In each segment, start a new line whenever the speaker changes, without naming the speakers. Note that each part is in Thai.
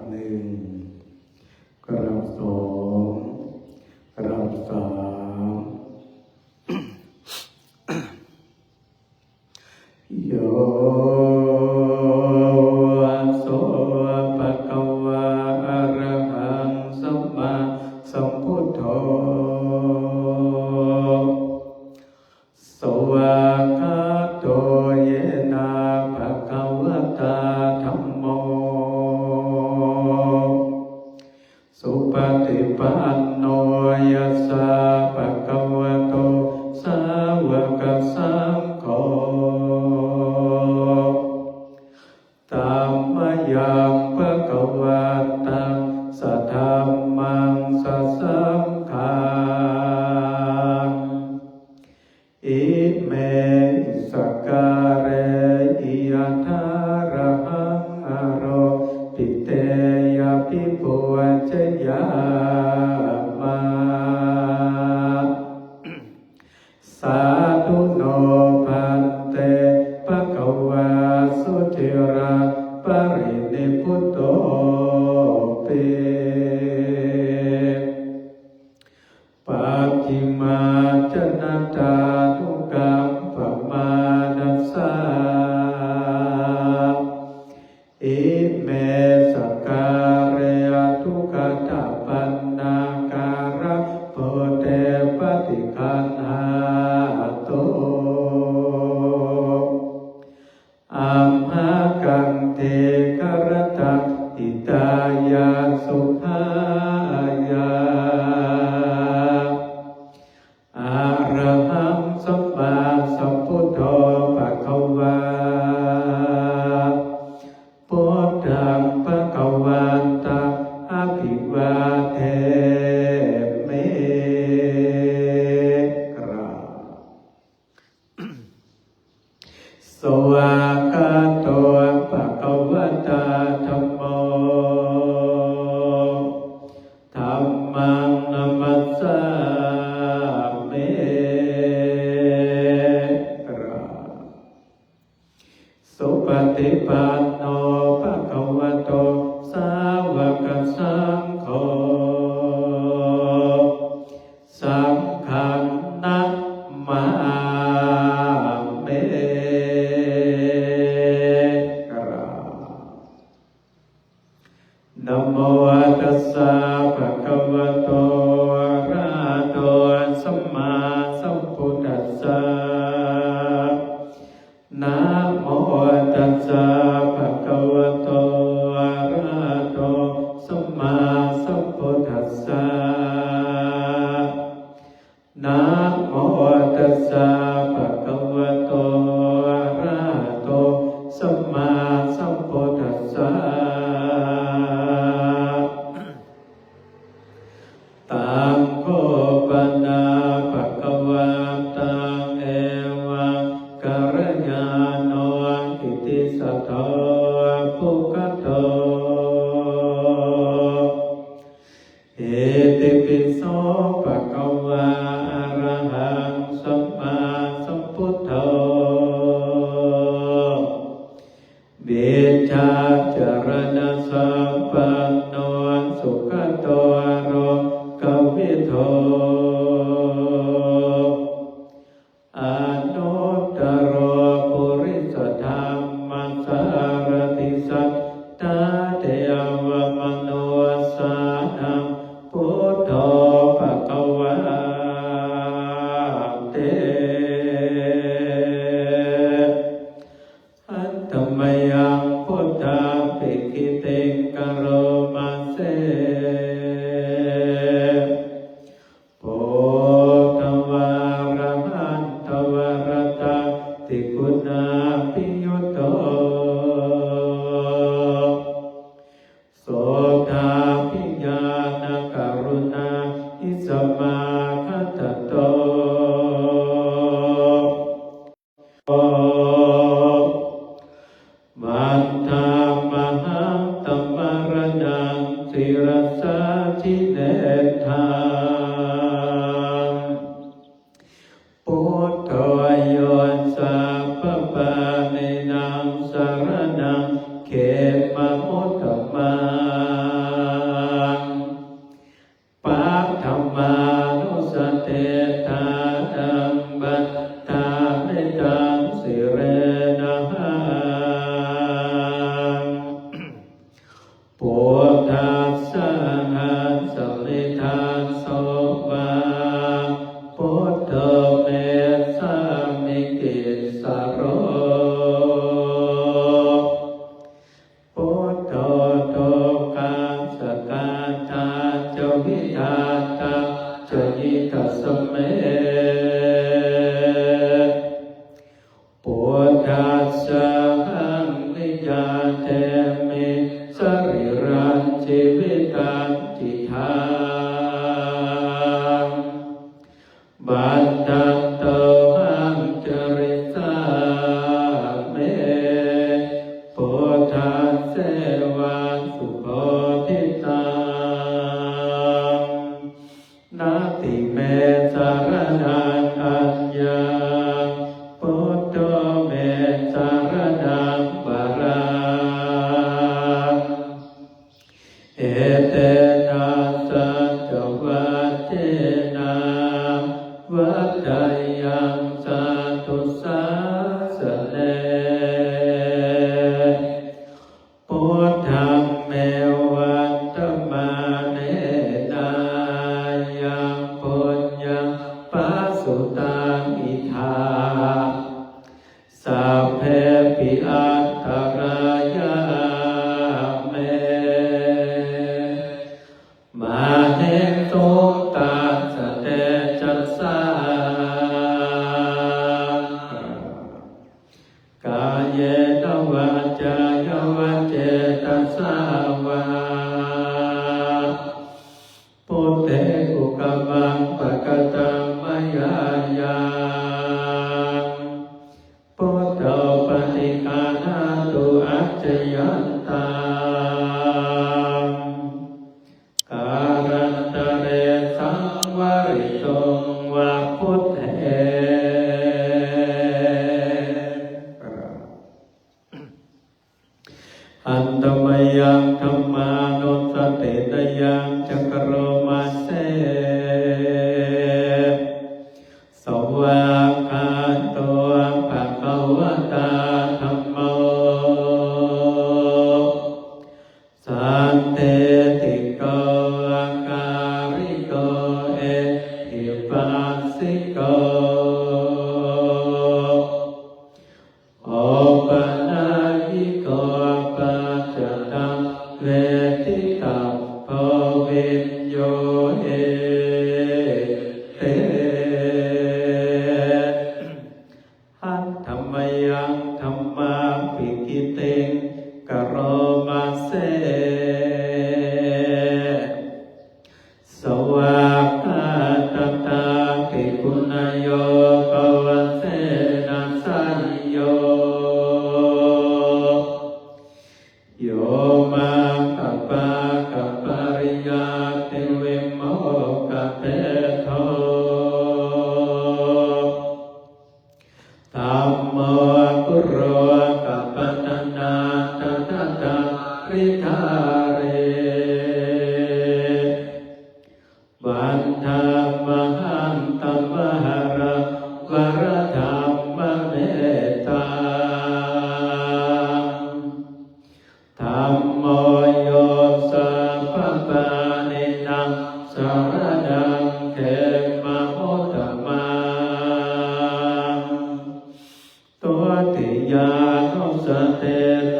หนึ่งกราบสองกราบสามโยโสภะคะวะอะระหังสัมมาสัมพุทโธสวากขาโตเยนะภะคะวะตาธัมโมสุปฏิปันโนยัสสะภะคะวะโตสาวกสังโฆธัมมังยังภะคะวัตตังสัทธัมมังสัสสังฆังอิเมสักการะอิยถาระหังอโรปิเตยะภิปุวัจจยามาสาธุโนภันเตภะคะวะสุติระปรินิพพุตโตปิปัจฉิมาจนะตาทุกขังปมานัสสะอิเมสักการะทุกขตาปันนาการะโพเตปฏิคันหาโตอัมหากังเทกรตังอิตายาสุขายาอะระหังสัมมาสัมพุทโธภะคะวาพุทธังภะคะวันตังอภิวาเทมิกราบสวากขาโตภะคะวะตาธัมโมธัมมังนัมมัสสามิกราบสุปฏิปันโนภะคะวะโตสาวกสังโฆสังฆังนัมมามิกราบนะโมตัสสะภะคะวะโตอะระหะโตสัมมาสัมพุทธัสสะนะโมตัสสะภะคะวะโตอะระหะโตสัมมาสัมพุทธัสสะนะโมตัสสะภะคะวะโตอะระหะโตสัมมาสัมพุทธัสสะตังโฆปนาภะคะวันตังเอวังกัลยาโนอิติสัทโธภุคโตเอติปิโสภะคะวะอะระหังสัมมาสัมพุทโธเบชาจารณะสัมปันโนสุขโตอโรกวิโทอนุตตรปุริสธรรมสารติสัทธาเทวมโนสานังพุทโธภะคะวะเตอัตตมยังพุทธาภิกขิติงกโรมาเสโพ ยิตัสเมปุถตัสสะหังนิยาเตมิสริรันชีวิตันติทางบันทันโตหังจริสาเมปุถตัสเสวะสุโขทิตังนาติเมสารนังอัญญาพุทโธเมสารนังวรังเอเตนะสัจวัจเจนะวัฏฏายังสัตุสาสเนพุทธังเมวัตตมาเนนายังปุญญังปัสสุตังอิทาสัพเพปิอัตตรายาเมมาเนตุตัสสะเตจัสสากายเยนวาจายวาเจตัสสาวาปุตเตกุกมังปะกตังมยายังปุตโตปฏิฆานาตุอัจจยันตังการันตะเรสังวริโตวะพุทเถอันตมยังธัมมานุสติตยังจักโรมาเสสวากขาโตภะคะวะตาธัมโมสันติติโกอาการิโกเอหิปัสสิโกโอปนายิโกปัจจตังเวทิตัพพวิญโยเอเตหัตถมยังธัมมาปิกิติงกโรมาเสสวากขาตตาภิกขุนโยภวเสนะสัญโยโยมังกัปปะกัปปริยาติวิโมกขเปโทธัมโมกุโรกัปปตนาทัตตะริธาเรวันธรรมหันตมหระวรธรรมเมตตาธัมโมโยสัพพปานินังสารนังเขมะโมตตมังตัวติยานุสเต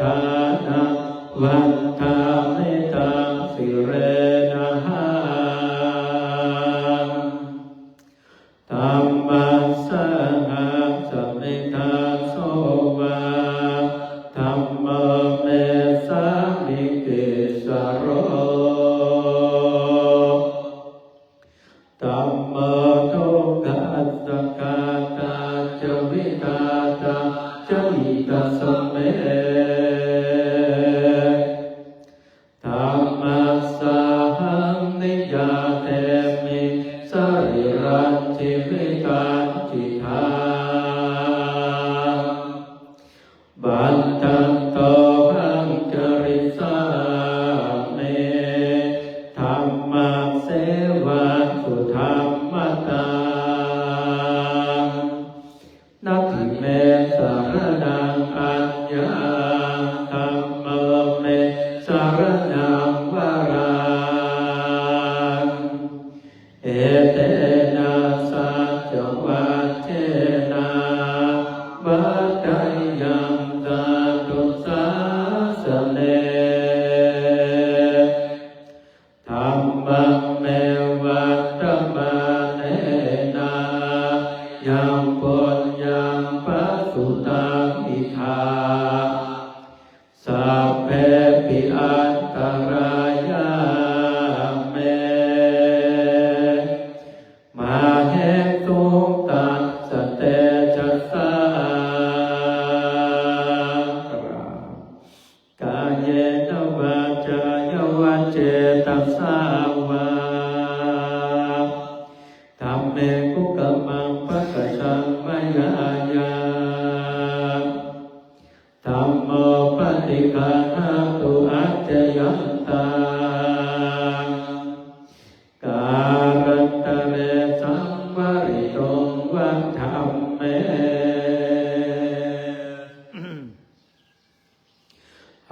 ธานังวันธามิตังสิเรนะหังธัมมัสสะหังสัมมิทาโสวาธัมโมเมสามิกิสโรธัมโมทุกขัสสะกาตาจวิตาตาจวิตัสเมธัมมัสสะหังนิยาเตมิสริรันชีวิตันติทางบันทันโตหังจริสาเมธัมมังเสวะสุธัมมตังนัตถิเมสารนังอัญญาธัมโมเมสารนังวรังเอเตนะสัจวัจเจนะวัฏฏายังสัตุสาสเนธัมมังเมวัตตมาเน ยังปุญญังปัสสุตังอิทาสัพเพปิอันตรายาเมมาเหตุตัสสะเตจัสสากายเยนวาจายวาเจตสาวาธัมเมกุกมังปะกะชังมยายาธัมโมปฏิฆานาตุอัจจยันตังการันตะเรสังวริโตวัฏธัมเม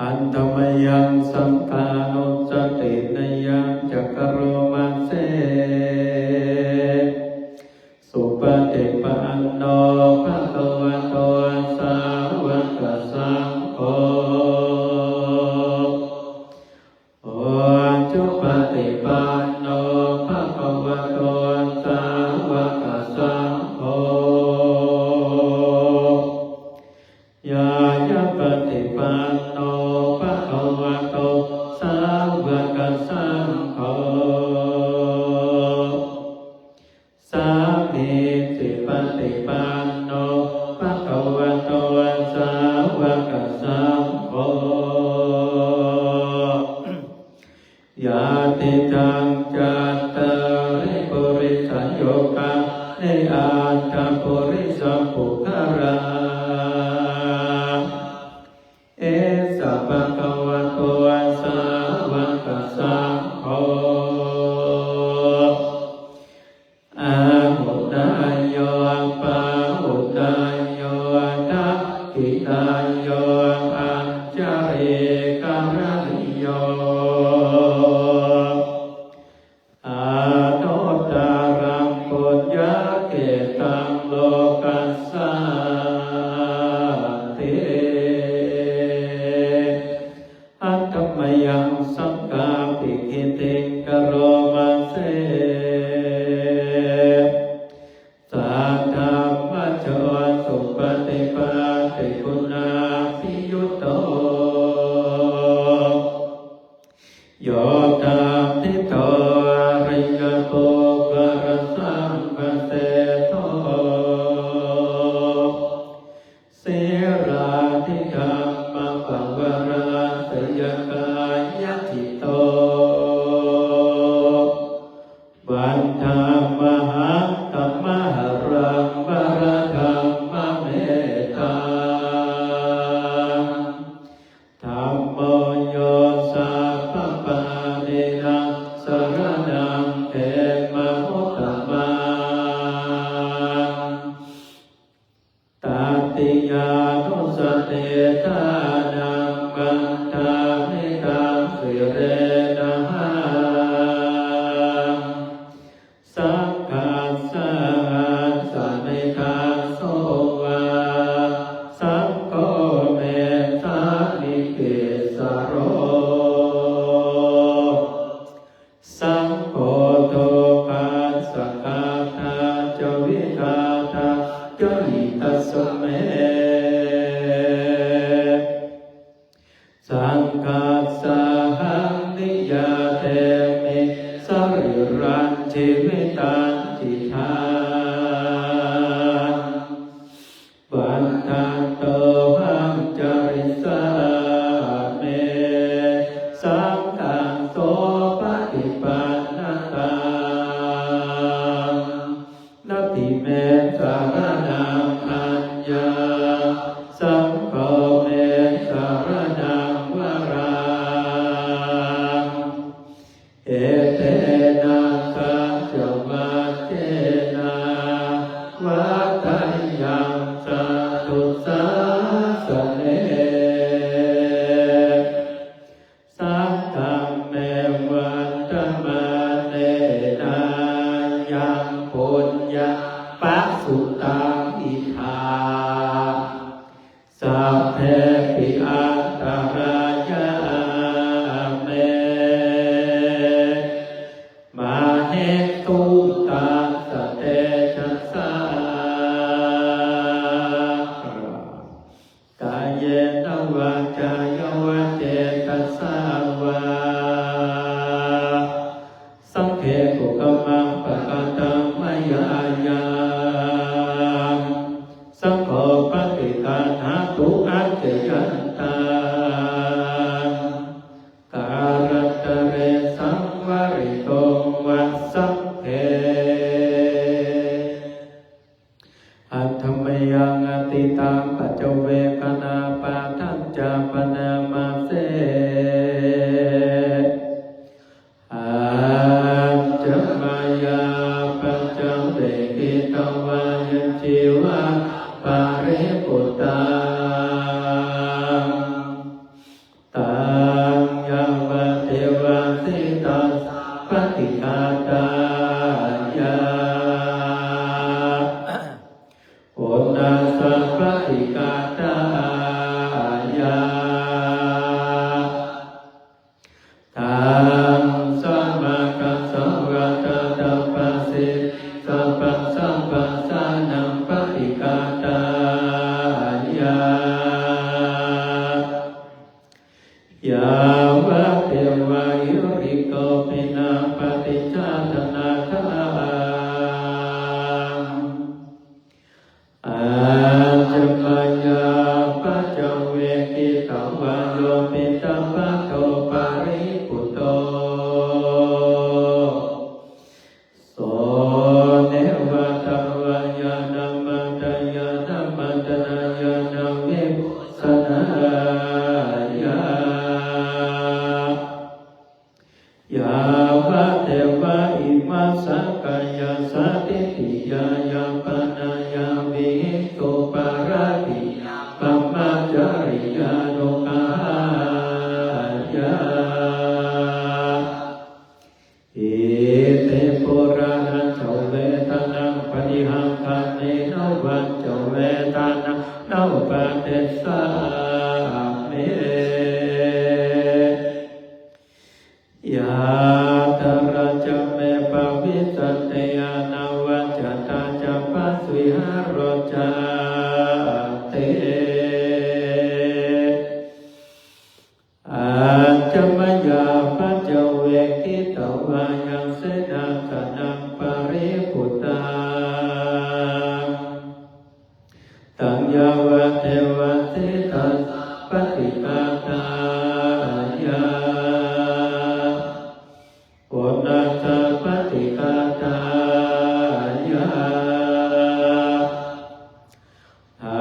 อันตมยังสังฆานุสตินยังจักโรมาเสสุปฏิปันโนภะคะวะโตสาวกสังโฆโอจุปฏิปันโนภะคะวะโตสาวกสังโฆยายะปฏิปันโนภะคะวะโตสาวกสังโฆสามีจิปฏิปันโนภะคะวะโตสาวกสังโฆญาติจังจัตตาริปุริสโยคะเนอัตถปุริสปุคาราเอสะภะคะวะโตสาวกสังโฆอาหุตายโยปาหุตายโยทักขิตายโยอัญจเรการณิโยอาโนตารังปุญญาเกตังโลกัสสาติอัตตมยังสังฆาปิกิติกโรมาเสสัทธามัจโจสุปฏิปัติคุณาภิยุตโตโยตามทิโตอริยโตกรสัมปเสโตเสราธิธรรมปวราสยกายทิโตวันธรรมหาธัมมหรังวรธรรมเมตังธัมโมโยสัพพปาเนนะสรณังเทมะมุตตมังตัตติยานุสเตทานังบันทามิตังสิเรนะหังสังฆัสสะสะเมธาโสวาสังโฆเมธานิเกสโรสังโฆโตปัสสะกาทาจวิกาทาจหิตัสสะเมสังฆัสสะหังนิยาเตมิสริรันจิวิตันติทานวันทันโตหังจริสาเมสังฆังโสปฏิปันนตังนัตถิเมสารนังอัญญาสังโฆเมสารนังวรังเอเตนะสัจวัจเจนะวัฏยังสัตุสาสเนสังฆัมเมวัตตมะเนนะยังปุญญาปัสสุตังอิทาสัพเพปิอันตรายาเมมาเหตุตัสสะเตชะสา เวกิตวายัญชีวะปาริปุตตังตังยวะเทวะสิตัสปฏิฆาตายาโอนาสัพปฏิฆาตายาตังสัมมากัสสวะตตาปัสสิสัพพะสัมปัสสะนังปฏิฆาตายายาวะเทวะยุริโกปินาปฏิจจตนาคาอาจมัญญาปัจจเวกิตวะโยปิตัมปะโตปาริปุตโตโสเนวะตวะยานัมมัตยานัมมัตนายานัมวิปุสนายายาวะเทวะอิมัสสะกายาสัตติยายาปนายาวิตุปาราติปัมมาจาริยาโนกายาอิเตปุรานันโจเวทนังปฏิหังคาเนนวันโจเวทนังนปะเตสาเมยาตระจะเมปะวิสัตยานาวัจตาจะปัสวิหารจาเตอาจมยาปัจจเวกิตวายังเสนาสนังปริปุตตังตังยาวะเทวะสิตัสปฏิฆาตายาโอนาสัพปฏิฆาตายาหั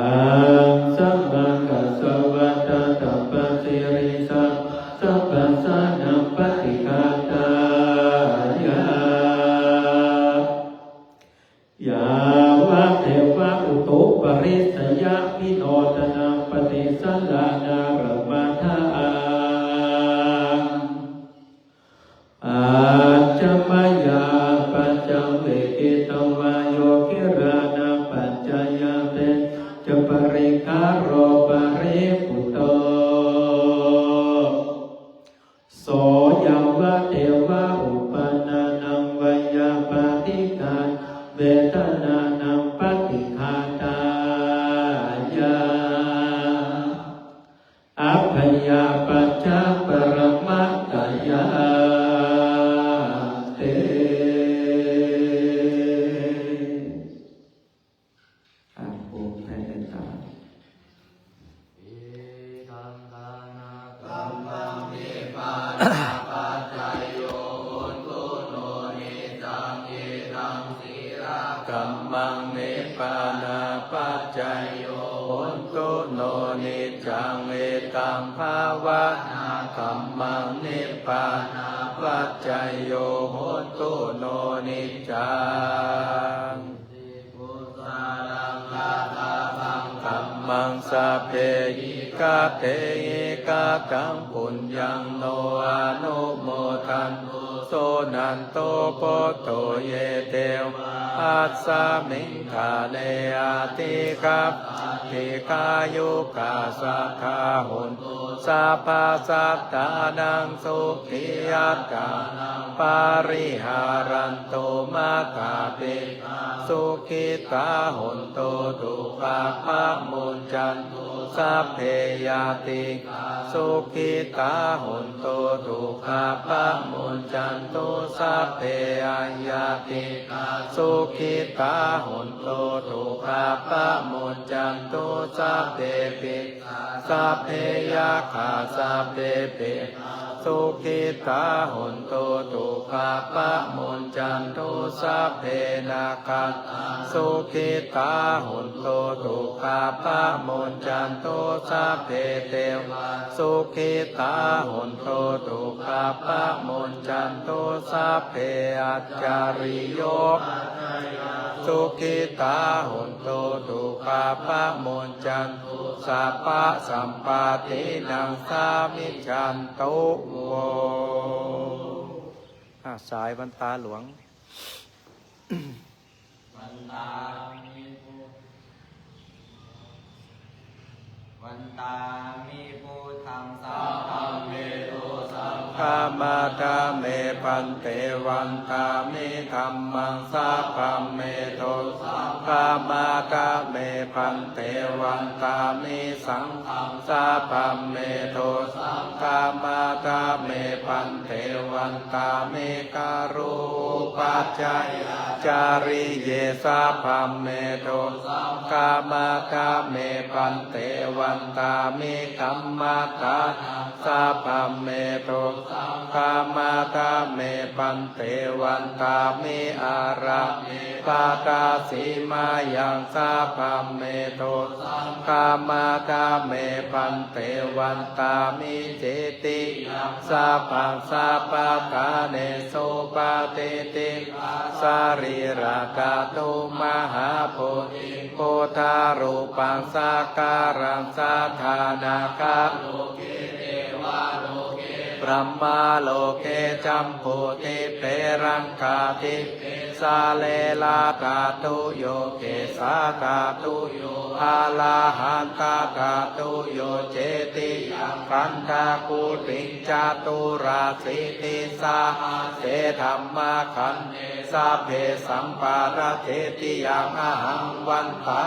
งสัมมากัสสวะตตาปัสสิริสัพสัพพะสานังปฏิฆาตายายาวะเทวะอุตุปริสยะพิโนตนังปฏิสัลลานารมาทาอาจมยาปัจจเวกิตวาโยกิรานาปัจจยาเตจะปริคารโรปริปุตโตโสยวะเทวะอุปนานังวยาปฏิการเวทนานังปฏิฆาตายาอัพพยาปัจจปรมัตถยาเตอาภูมิให้เป็นตากัมมังนิพพานาปัจจายโยโหตุโนนิจังเอตังภาวะนากัมมังนิพพานาปัจจายโยโหตุโนนิจังกัมมังสัพเพหิกาเตหิกาตังปุญญังโนอนุโมทันโสนันโตโปโตเยเตวอัสสมิงคาเลอาติคัปติกายุกาสัทธาหุนสัพพสัตตานังสุขิยัตตาปาริหารันโตมาตาปิสุขิตาหุนโตตุปะภะมุญจันตุสัพเพยาติสุขิตาหุนโตตุปะภะมุญจันตุสัพเพยาติสุขิตาหุนโตตุปะภะมุญจันตุสัพเพปิสัพเพยาคาสัพเพปิสุขิตาหุนโตตุภะปะมุญจันตุสัพเพนาคัสสุขิตาหุนโตตุภะปะมุญจันตุสัพเพเทวสุขิตาหุนโตตุภะปะมุญจันตุสัพเพอัจจาริโย สุขิตาหุนโตตุปาปะโมนจันตุสัพพะสัมปาตินังสามิจันตุโวสายวันตาหลวง
วันตามิพุทธังสัพพัมเมโตสังฆา
ธรรมาตาเมปันเตวันตามิธัมมังสัพพัมเมโตสังฆามาตาเมปันเตวันตามิสังฆังสัพพัมเมโตสังฆามาตาเมปันเตวันตามิการุปัจจายาจาริเยสัพพัมเมโตสังฆามาตาเมปันเตวันตามิกัมมาตาสัพพัมเมโตสังฆามาตาเมปันเตวันตามิอาระปาตาสีมายังสัพพัมเมโตสังฆามาตาเมปันเตวันตามิเจติสัพพังสัพพะกาเนโสปาเตติสารีระกาตุมหาโพธิโพธารูปังสักการังสัทธานาคาโลเกเทวาโลเกพรหมาโลเกจัมปุติเปรังกาติสาเลลากาตุโยเกสากาตุโยอาลาหันตากาตุโยเจติยังกันตากุติจาตุราสิติสาเสธรรมขันเนสาเพสัมปาระเทติยังอหังวันตา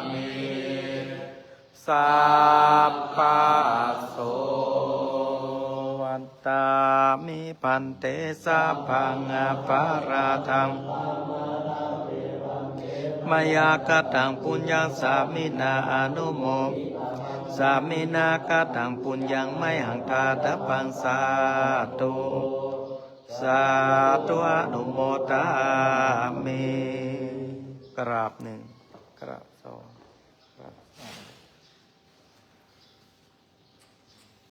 มิสัพพะโสวันตามิปันเตสัพพังอปาราทังมายากตังปุญญังสามินาอนุโมสามินากตังปุญญังไมหังทาตปังสาธุสาธุอนุโมทามิกราบหนึ่งกราบสอง